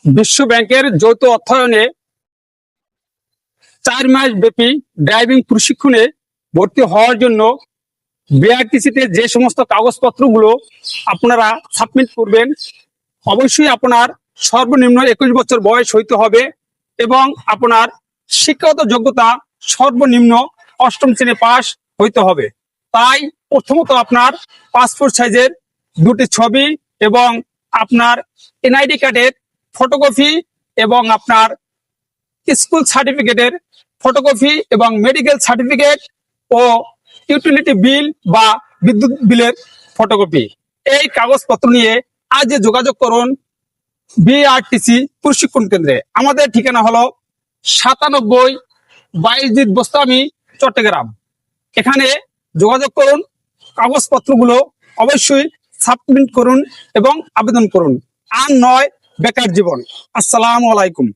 বিশ্ব ব্যাংকের যৌথ অর্থায়নে 4 মাস ব্যাপী ড্রাইভিং প্রশিক্ষণে ভর্তি হওয়ার জন্য বিআরটিসিতে যে সমস্ত কাগজপত্রগুলো আপনারা সাবমিট করবেন, অবশ্যই আপনার সর্বনিম্ন 21 বছর বয়স হইতে হবে এবং আপনার শিক্ষাগত যোগ্যতা সর্বনিম্ন 8ম শ্রেণী পাস হইতে হবে। তাই প্রথমত আপনার পাসপোর্ট সাইজের 2টি ছবি এবং আপনার এনআইডি কার্ডের ফটোকপি এবং আপনার স্কুল সার্টিফিকেটের ফটোকপি এবং মেডিকেল সার্টিফিকেট ও ইউটিলিটি বিল বা বিদ্যুৎ বিলের ফটোকপি, এই কাগজপত্র নিয়ে আজ যোগাযোগ করুন বিআরটিসি প্রশিক্ষণ কেন্দ্রে। আমাদের ঠিকানা হলো 97 বাইজিদ বোস্তামি, চট্টগ্রাম। এখানে যোগাযোগ করুন, কাগজপত্রগুলো অবশ্যই সাবমিট করুন এবং আবেদন করুন। আর নয় বেকার জীবন। আসসালামু আলাইকুম।